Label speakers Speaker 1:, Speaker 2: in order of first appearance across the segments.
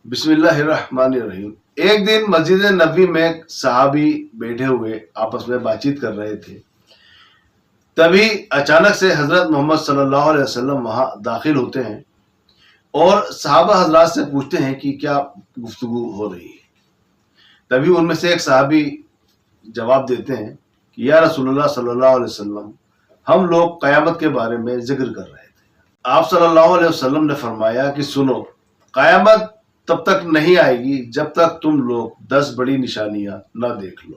Speaker 1: بسم اللہ الرحمن الرحیم۔ ایک دن مسجد نبوی میں صحابی بیٹھے ہوئے آپس میں بات چیت کر رہے تھے۔ تبھی اچانک سے حضرت محمد صلی اللہ علیہ وسلم وہاں داخل ہوتے ہیں اور صحابہ حضرات سے پوچھتے ہیں کہ کیا گفتگو ہو رہی ہے۔ تبھی ان میں سے ایک صحابی جواب دیتے ہیں کہ یا رسول اللہ صلی اللہ علیہ وسلم، ہم لوگ قیامت کے بارے میں ذکر کر رہے تھے۔ آپ صلی اللہ علیہ وسلم نے فرمایا کہ سنو، قیامت تب تک نہیں آئے گی جب تک تم لوگ 10 بڑی نشانیاں نہ دیکھ لو۔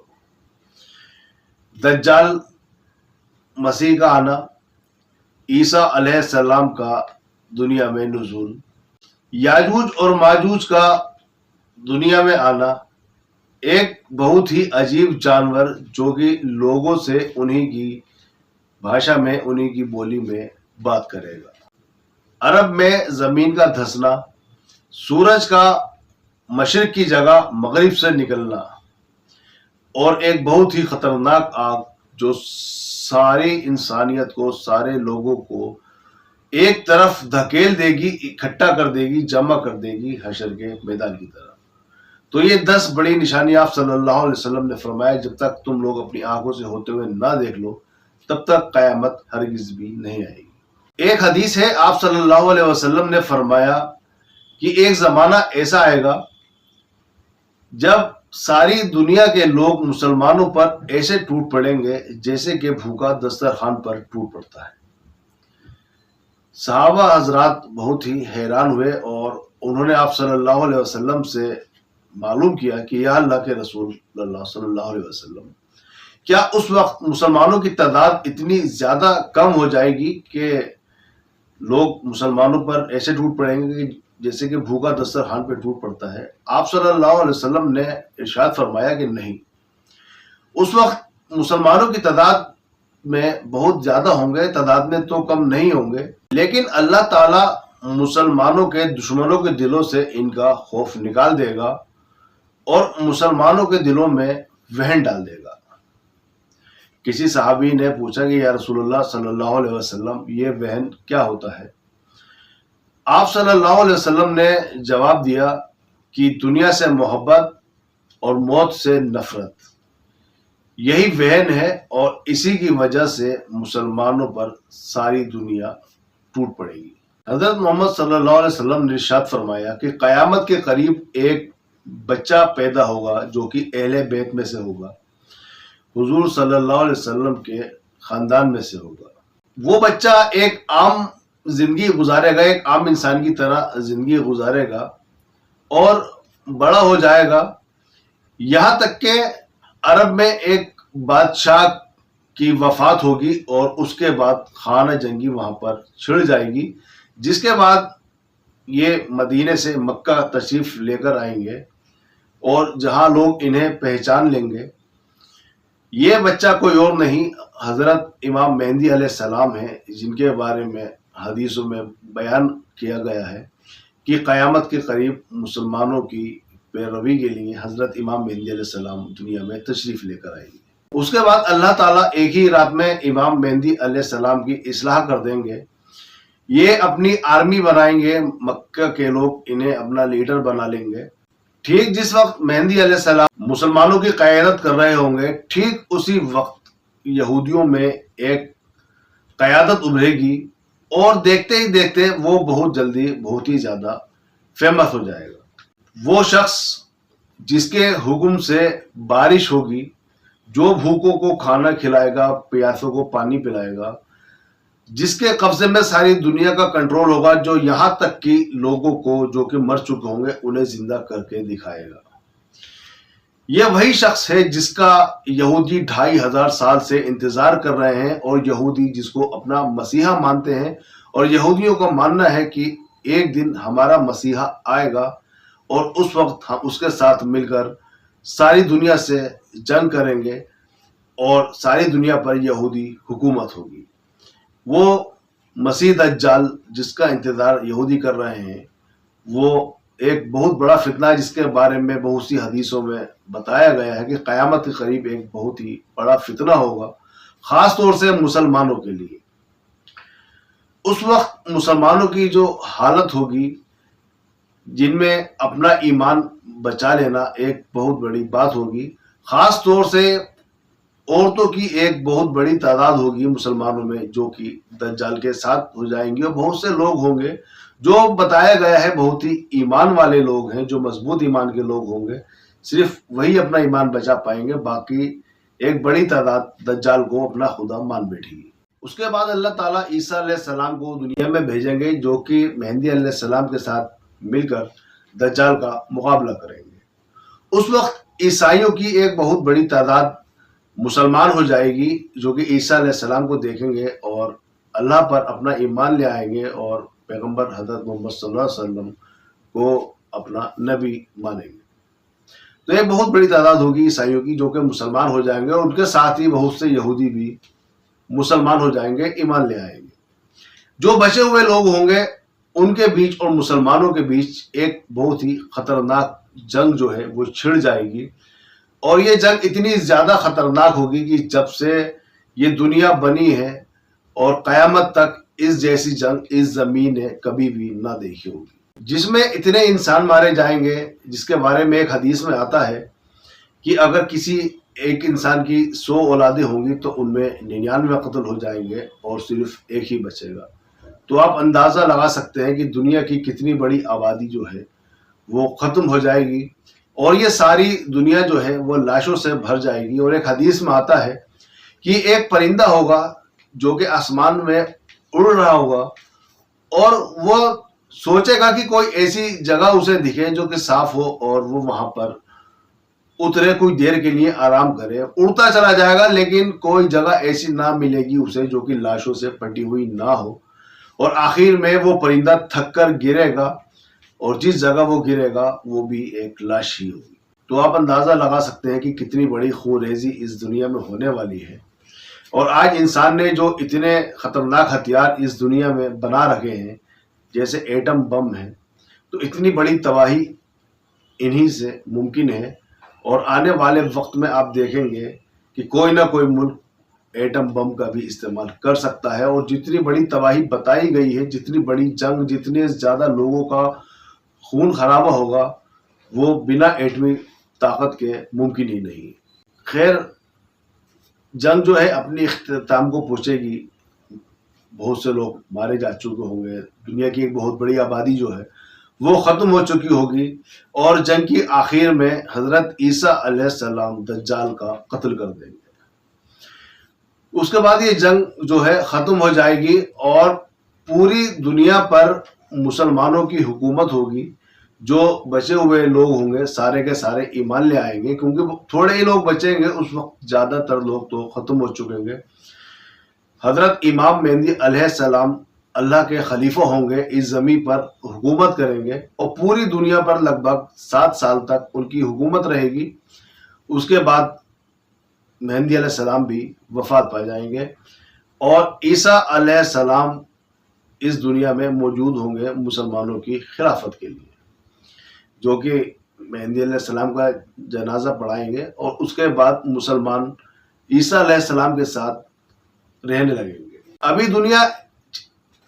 Speaker 1: دجال مسیح کا آنا، عیسیٰ علیہ السلام کا دنیا میں نزول، یاجوج اور ماجوج کا دنیا میں آنا، ایک بہت ہی عجیب جانور جو کہ لوگوں سے انہی کی بھاشا میں، انہی کی بولی میں بات کرے گا، عرب میں زمین کا دھسنا، سورج کا مشرق کی جگہ مغرب سے نکلنا، اور ایک بہت ہی خطرناک آگ جو ساری انسانیت کو، سارے لوگوں کو ایک طرف دھکیل دے گی، اکٹھا کر دے گی، جمع کر دے گی حشر کے میدان کی طرف۔ تو یہ 10 بڑی نشانی آپ صلی اللہ علیہ وسلم نے فرمایا جب تک تم لوگ اپنی آنکھوں سے ہوتے ہوئے نہ دیکھ لو تب تک قیامت ہرگز بھی نہیں آئے گی۔ ایک حدیث ہے، آپ صلی اللہ علیہ وسلم نے فرمایا کہ ایک زمانہ ایسا آئے گا جب ساری دنیا کے لوگ مسلمانوں پر ایسے ٹوٹ پڑیں گے جیسے کہ بھوکا دسترخوان پر ٹوٹ پڑتا ہے۔ صحابہ حضرات بہت ہی حیران ہوئے اور انہوں نے آپ صلی اللہ علیہ وسلم سے معلوم کیا کہ یا اللہ کے رسول اللہ صلی اللہ علیہ وسلم، کیا اس وقت مسلمانوں کی تعداد اتنی زیادہ کم ہو جائے گی کہ لوگ مسلمانوں پر ایسے ٹوٹ پڑیں گے کہ جیسے کہ بھوکا دسترخوان پہ ٹوٹ پڑتا ہے؟ آپ صلی اللہ علیہ وسلم نے ارشاد فرمایا کہ نہیں، اس وقت مسلمانوں کی تعداد میں بہت زیادہ ہوں گے، تعداد میں تو کم نہیں ہوں گے، لیکن اللہ تعالیٰ مسلمانوں کے دشمنوں کے دلوں سے ان کا خوف نکال دے گا اور مسلمانوں کے دلوں میں وہن ڈال دے گا۔ کسی صحابی نے پوچھا کہ یا رسول اللہ صلی اللہ علیہ وسلم، یہ وہن کیا ہوتا ہے؟ آپ صلی اللہ علیہ وسلم نے جواب دیا کہ دنیا سے محبت اور موت سے نفرت، یہی وہن ہے، اور اسی کی وجہ سے مسلمانوں پر ساری دنیا ٹوٹ پڑے گی۔ حضرت محمد صلی اللہ علیہ وسلم نے ارشاد فرمایا کہ قیامت کے قریب ایک بچہ پیدا ہوگا جو کہ اہل بیت میں سے ہوگا، حضور صلی اللہ علیہ وسلم کے خاندان میں سے ہوگا۔ وہ بچہ ایک عام زندگی گزارے گا، ایک عام انسان کی طرح زندگی گزارے گا اور بڑا ہو جائے گا، یہاں تک کہ عرب میں ایک بادشاہ کی وفات ہوگی اور اس کے بعد خانہ جنگی وہاں پر چھڑ جائے گی، جس کے بعد یہ مدینے سے مکہ تشریف لے کر آئیں گے اور جہاں لوگ انہیں پہچان لیں گے۔ یہ بچہ کوئی اور نہیں، حضرت امام مہدی علیہ السلام ہیں، جن کے بارے میں حدیثوں میں بیان کیا گیا ہے کہ قیامت کے قریب مسلمانوں کی پیروی کے لیے حضرت امام مہدی علیہ السلام دنیا میں تشریف لے کر آئیں گے۔ اس کے بعد اللہ تعالیٰ ایک ہی رات میں امام مہدی علیہ السلام کی اصلاح کر دیں گے، یہ اپنی آرمی بنائیں گے، مکہ کے لوگ انہیں اپنا لیڈر بنا لیں گے۔ ٹھیک جس وقت مہدی علیہ السلام مسلمانوں کی قیادت کر رہے ہوں گے، ٹھیک اسی وقت یہودیوں میں ایک قیادت ابھرے گی اور دیکھتے ہی دیکھتے وہ بہت جلدی بہت ہی زیادہ فیمس ہو جائے گا۔ وہ شخص جس کے حکم سے بارش ہوگی، جو بھوکوں کو کھانا کھلائے گا، پیاسوں کو پانی پلائے گا، جس کے قبضے میں ساری دنیا کا کنٹرول ہوگا، جو یہاں تک کہ لوگوں کو جو کہ مر چکے ہوں گے انہیں زندہ کر کے دکھائے گا۔ یہ وہی شخص ہے جس کا یہودی 2500 سال سے انتظار کر رہے ہیں، اور یہودی جس کو اپنا مسیحا مانتے ہیں، اور یہودیوں کا ماننا ہے کہ ایک دن ہمارا مسیحا آئے گا اور اس وقت ہم اس کے ساتھ مل کر ساری دنیا سے جنگ کریں گے اور ساری دنیا پر یہودی حکومت ہوگی۔ وہ مسیح دجال جس کا انتظار یہودی کر رہے ہیں، وہ ایک بہت بڑا فتنہ ہے جس کے بارے میں بہت سی حدیثوں میں بتایا گیا ہے کہ قیامت کے قریب ایک بہت ہی بڑا فتنہ ہوگا، خاص طور سے مسلمانوں کے لیے۔ اس وقت مسلمانوں کی جو حالت ہوگی جن میں اپنا ایمان بچا لینا ایک بہت بڑی بات ہوگی. خاص طور سے عورتوں کی ایک بہت بڑی تعداد ہوگی مسلمانوں میں جو کہ دجال کے ساتھ ہو جائیں گی, اور بہت سے لوگ ہوں گے جو بتایا گیا ہے بہت ہی ایمان والے لوگ ہیں, جو مضبوط ایمان کے لوگ ہوں گے, صرف وہی اپنا ایمان بچا پائیں گے, باقی ایک بڑی تعداد دجال کو اپنا خدا مان بیٹھے گی. اس کے بعد اللہ تعالیٰ عیسیٰ علیہ السلام کو دنیا میں بھیجیں گے جو کہ مہدی علیہ السلام کے ساتھ مل کر دجال کا مقابلہ کریں گے. اس وقت عیسائیوں کی ایک بہت بڑی تعداد مسلمان ہو جائے گی جو کہ عیسیٰ علیہ السلام کو دیکھیں گے اور اللہ پر اپنا ایمان لے آئیں گے اور پیغمبر حضرت محمد صلی اللہ علیہ وسلم کو اپنا نبی مانیں گے. تو ایک بہت بڑی تعداد ہوگی عیسائیوں کی جو کہ مسلمان ہو جائیں گے, اور ان کے ساتھ ہی بہت سے یہودی بھی مسلمان ہو جائیں گے, ایمان لے آئیں گے. جو بچے ہوئے لوگ ہوں گے ان کے بیچ اور مسلمانوں کے بیچ ایک بہت ہی خطرناک جنگ جو ہے وہ چھڑ جائے گی, اور یہ جنگ اتنی زیادہ خطرناک ہوگی کہ جب سے یہ دنیا بنی ہے اور قیامت تک اس جیسی جنگ اس زمین نے کبھی بھی نہ دیکھی ہوگی, جس میں اتنے انسان مارے جائیں گے جس کے بارے میں ایک حدیث میں آتا ہے کہ اگر کسی ایک انسان کی 100 اولادیں ہوں گی تو ان میں 99 قتل ہو جائیں گے اور صرف ایک ہی بچے گا. تو آپ اندازہ لگا سکتے ہیں کہ دنیا کی کتنی بڑی آبادی جو ہے وہ ختم ہو جائے گی, اور یہ ساری دنیا جو ہے وہ لاشوں سے بھر جائے گی. اور ایک حدیث میں آتا ہے کہ ایک پرندہ ہوگا جو کہ آسمان میں اڑ رہا ہوگا, اور وہ سوچے گا کہ کوئی ایسی جگہ اسے دکھے جو کہ صاف ہو اور وہ وہاں پر اترے, کوئی دیر کے لیے آرام کرے. اڑتا چلا جائے گا لیکن کوئی جگہ ایسی نہ ملے گی اسے جو کہ لاشوں سے پٹی ہوئی نہ ہو, اور آخر میں وہ پرندہ تھک کر گرے گا, اور جس جگہ وہ گرے گا وہ بھی ایک لاش ہی ہوگی. تو آپ اندازہ لگا سکتے ہیں کہ کتنی بڑی خونریزی اس دنیا میں ہونے والی ہے. اور آج انسان نے جو اتنے خطرناک ہتھیار اس دنیا میں بنا رکھے ہیں جیسے ایٹم بم ہے, تو اتنی بڑی تباہی انہی سے ممکن ہے. اور آنے والے وقت میں آپ دیکھیں گے کہ کوئی نہ کوئی ملک ایٹم بم کا بھی استعمال کر سکتا ہے, اور جتنی بڑی تباہی بتائی گئی ہے, جتنی بڑی جنگ, جتنے زیادہ لوگوں کا خون خرابہ ہوگا وہ بنا ایٹمی طاقت کے ممکن ہی نہیں. خیر, جنگ جو ہے اپنی اختتام کو پہنچے گی, بہت سے لوگ مارے جا چکے ہوں گے, دنیا کی ایک بہت بڑی آبادی جو ہے وہ ختم ہو چکی ہوگی, اور جنگ کی آخر میں حضرت عیسیٰ علیہ السلام دجال کا قتل کر دیں گے. اس کے بعد یہ جنگ جو ہے ختم ہو جائے گی اور پوری دنیا پر مسلمانوں کی حکومت ہوگی. جو بچے ہوئے لوگ ہوں گے سارے کے سارے ایمان لے آئیں گے, کیونکہ تھوڑے ہی لوگ بچیں گے, اس وقت زیادہ تر لوگ تو ختم ہو چکے گے. حضرت امام مہدی علیہ السلام اللہ کے خلیفہ ہوں گے, اس زمین پر حکومت کریں گے, اور پوری دنیا پر لگ بھگ 7 سال تک ان کی حکومت رہے گی. اس کے بعد مہدی علیہ السلام بھی وفات پا جائیں گے, اور عیسیٰ علیہ السلام اس دنیا میں موجود ہوں گے مسلمانوں کی خلافت کے لیے, جو کہ مہدی علیہ السلام کا جنازہ پڑھائیں گے, اور اس کے بعد مسلمان عیسیٰ علیہ السلام کے ساتھ رہنے لگیں گے. ابھی دنیا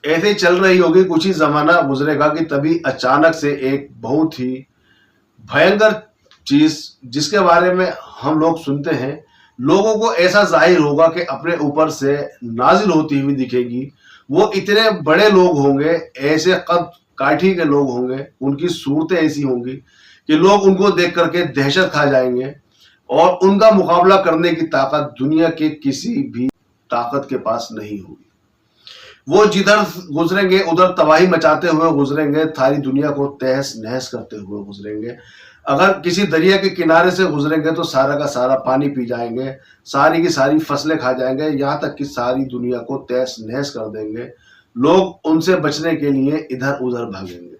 Speaker 1: ایسے ہی چل رہی ہوگی, کچھ ہی زمانہ گزرے گا کہ تبھی اچانک سے ایک بہت ہی بھینکر چیز جس کے بارے میں ہم لوگ سنتے ہیں, لوگوں کو ایسا ظاہر ہوگا کہ اپنے اوپر سے نازل ہوتی ہوئی دکھے گی. وہ اتنے بڑے لوگ ہوں گے, ایسے قد کاٹھی کے لوگ ہوں گے, ان کی صورتیں ایسی ہوں گی کہ لوگ ان کو دیکھ کر کے دہشت کھا جائیں گے, اور ان کا مقابلہ کرنے کی طاقت دنیا کے کسی بھی طاقت کے پاس نہیں ہوگی. وہ جدھر گزریں گے ادھر تباہی مچاتے ہوئے گزریں گے, ساری دنیا کو تہس نہس کرتے ہوئے گزریں گے. اگر کسی دریا کے کنارے سے گزریں گے تو سارا کا سارا پانی پی جائیں گے, ساری کی ساری فصلیں کھا جائیں گے, یہاں تک کہ ساری دنیا کو تہس نہس کر دیں گے. لوگ ان سے بچنے کے لیے ادھر ادھر بھاگیں گے.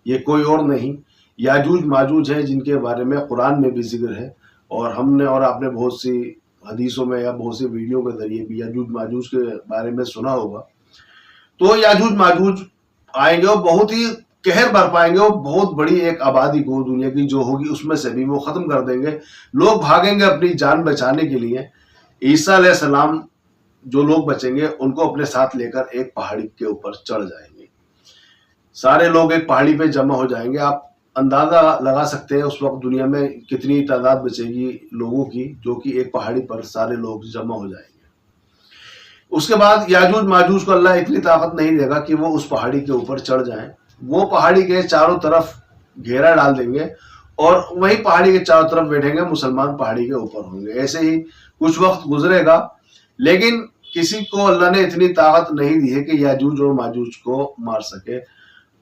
Speaker 1: یہ کوئی اور نہیں, یاجوج ماجوج ہیں, جن کے بارے میں قرآن میں بھی ذکر ہے, اور ہم نے اور آپ نے بہت سی حدیثوں میں یا بہت سی ویڈیو کے ذریعے بھی یاجوج ماجوج کے بارے میں سنا ہوگا. تو یاجوج ماجوج آئیں گے اور بہت ہی قہر برپائیں گے, اور بہت بڑی ایک آبادی کو دنیا کی جو ہوگی اس میں سے بھی وہ ختم کر دیں گے. لوگ بھاگیں گے اپنی جان بچانے کے لیے. عیسیٰ علیہ السلام جو لوگ بچیں گے ان کو اپنے ساتھ لے کر ایک پہاڑی کے اوپر چڑھ جائیں گے. سارے لوگ ایک پہاڑی پہ جمع ہو جائیں گے. آپ اندازہ لگا سکتے ہیں اس وقت دنیا میں کتنی تعداد بچے گی لوگوں کی جو کہ ایک پہاڑی پر سارے لوگ جمع ہو جائیں گے. اس کے بعد یاجوج ماجوج کو اللہ اتنی طاقت نہیں دے گا کہ وہ اس پہاڑی کے اوپر چڑھ جائیں. وہ پہاڑی کے چاروں طرف گھیرا ڈال دیں گے اور وہی پہاڑی کے چاروں طرف بیٹھیں گے. مسلمان پہاڑی کے اوپر ہوں گے. ایسے ہی کچھ وقت گزرے گا لیکن کسی کو اللہ نے اتنی طاقت نہیں دی ہے کہ یاجوج اور ماجوج کو مار سکے.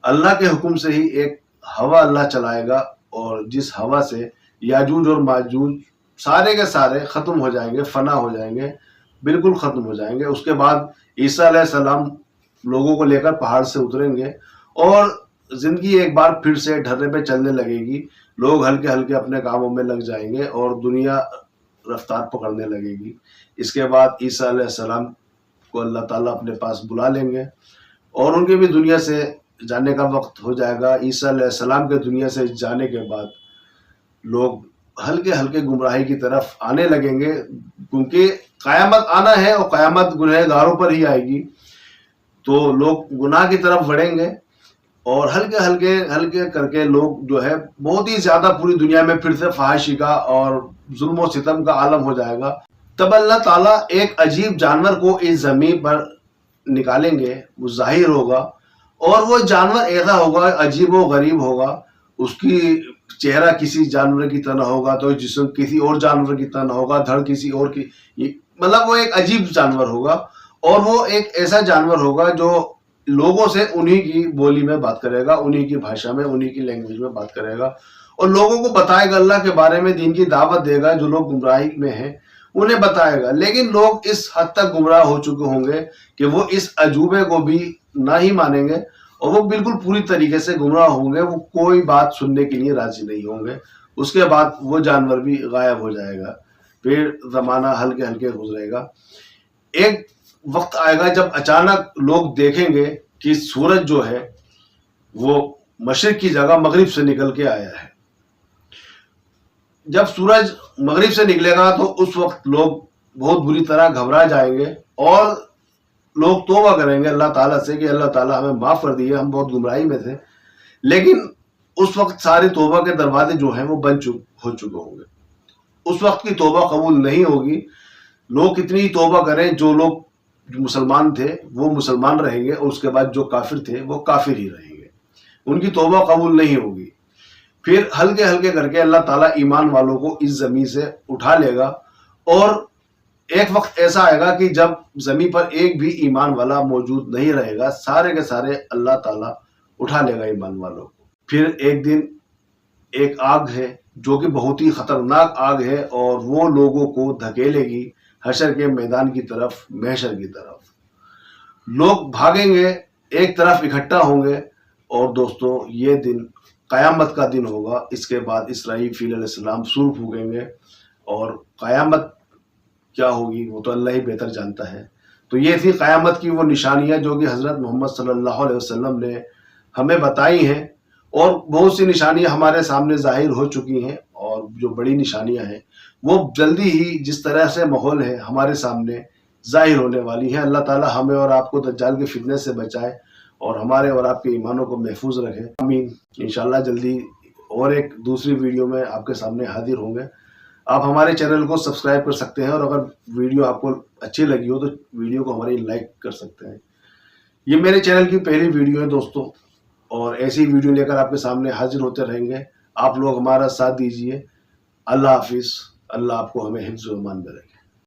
Speaker 1: اللہ کے حکم سے ہی ایک ہوا اللہ چلائے گا اور جس ہوا سے یاجوج اور ماجوج سارے کے سارے ختم ہو جائیں گے, فنا ہو جائیں گے, بالکل ختم ہو جائیں گے. اس کے بعد عیسیٰ علیہ السلام لوگوں کو لے کر پہاڑ سے اتریں گے اور زندگی ایک بار پھر سے ڈھرے پہ چلنے لگے گی. لوگ ہلکے ہلکے اپنے کاموں میں لگ جائیں گے اور دنیا رفتار پکڑنے لگے گی. اس کے بعد عیسیٰ علیہ السلام کو اللہ تعالیٰ اپنے پاس بلا لیں گے اور ان کے بھی دنیا سے جانے کا وقت ہو جائے گا. عیسیٰ علیہ السلام کے دنیا سے جانے کے بعد لوگ ہلکے ہلکے گمراہی کی طرف آنے لگیں گے کیونکہ قیامت آنا ہے اور قیامت گنہگاروں پر ہی آئے گی. تو لوگ گناہ کی طرف بڑھیں گے اور ہلکے ہلکے کر کے لوگ جو ہے بہت ہی زیادہ پوری دنیا میں پھر سے فحاشی کا اور ظلم و ستم کا عالم ہو جائے گا. تب اللہ تعالیٰ ایک عجیب جانور کو اس زمین پر نکالیں گے. وہ ظاہر ہوگا اور وہ جانور ایسا ہوگا عجیب و غریب ہوگا. اس کی چہرہ کسی جانور کی طرح ہوگا تو جسم کسی اور جانور کی طرح ہوگا, دھڑ کسی اور کی, مطلب وہ ایک عجیب جانور ہوگا. اور وہ ایک ایسا جانور ہوگا جو لوگوں سے انہی کی بولی میں بات کرے گا, انہی کی بھاشا میں, انہی کی لینگویج میں بات کرے گا اور لوگوں کو بتائے گا اللہ کے بارے میں, دین کی دعوت دے گا. جو لوگ گمراہی میں ہیں انہیں بتائے گا. لیکن لوگ اس حد تک گمراہ ہو چکے ہوں گے کہ وہ اس عجوبے کو بھی نہ ہی مانیں گے اور وہ بالکل پوری طریقے سے گمراہ ہوں گے. وہ کوئی بات سننے کے لیے راضی نہیں ہوں گے. اس کے بعد وہ جانور بھی غائب ہو جائے گا. پھر زمانہ ہلکے ہلکے گزرے گا. ایک وقت آئے گا جب اچانک لوگ دیکھیں گے کہ سورج جو ہے وہ مشرق کی جگہ مغرب سے نکل کے آیا ہے. جب سورج مغرب سے نکلے گا تو اس وقت لوگ بہت بری طرح گھبرا جائیں گے اور لوگ توبہ کریں گے اللہ تعالیٰ سے کہ اللہ تعالیٰ ہمیں معاف کر دیے, ہم بہت گمراہی میں تھے. لیکن اس وقت ساری توبہ کے دروازے جو ہیں وہ بند ہو چکے ہوں گے. اس وقت کی توبہ قبول نہیں ہوگی. لوگ کتنی توبہ کریں, جو لوگ مسلمان تھے وہ مسلمان رہیں گے اور اس کے بعد جو کافر تھے وہ کافر ہی رہیں گے. ان کی توبہ قبول نہیں ہوگی. پھر ہلکے ہلکے کر کے اللہ تعالیٰ ایمان والوں کو اس زمین سے اٹھا لے گا اور ایک وقت ایسا آئے گا کہ جب زمین پر ایک بھی ایمان والا موجود نہیں رہے گا. سارے کے سارے اللہ تعالیٰ اٹھا لے گا ایمان والوں کو. پھر ایک دن ایک آگ ہے جو کہ بہت ہی خطرناک آگ ہے اور وہ لوگوں کو دھکیلے گی حشر کے میدان کی طرف, محشر کی طرف. لوگ بھاگیں گے, ایک طرف اکٹھا ہوں گے اور دوستوں یہ دن قیامت کا دن ہوگا. اس کے بعد اسرائیل علیہ السلام سور پھونکیں گے اور قیامت کیا ہوگی وہ تو اللہ ہی بہتر جانتا ہے. تو یہ تھی قیامت کی وہ نشانیاں جو کہ حضرت محمد صلی اللہ علیہ وسلم نے ہمیں بتائی ہیں اور بہت سی نشانیاں ہمارے سامنے ظاہر ہو چکی ہیں اور جو بڑی نشانیاں ہیں وہ جلدی ہی جس طرح سے ماحول ہے ہمارے سامنے ظاہر ہونے والی ہیں. اللہ تعالی ہمیں اور آپ کو دجال کے فتنے سے بچائے اور ہمارے اور آپ کے ایمانوں کو محفوظ رکھے. آمین. انشاءاللہ جلدی اور ایک دوسری ویڈیو میں آپ کے سامنے حاضر ہوں گے. آپ ہمارے چینل کو سبسکرائب کر سکتے ہیں اور اگر ویڈیو آپ کو اچھی لگی ہو تو ویڈیو کو ہماری لائک کر سکتے ہیں. یہ میرے چینل کی پہلی ویڈیو ہے دوستوں اور ایسی ویڈیو لے کر آپ کے سامنے حاضر ہوتے رہیں گے. آپ لوگ ہمارا ساتھ دیجئے. اللہ حافظ. اللہ آپ کو ہمیں حفظ و امان میں رکھے.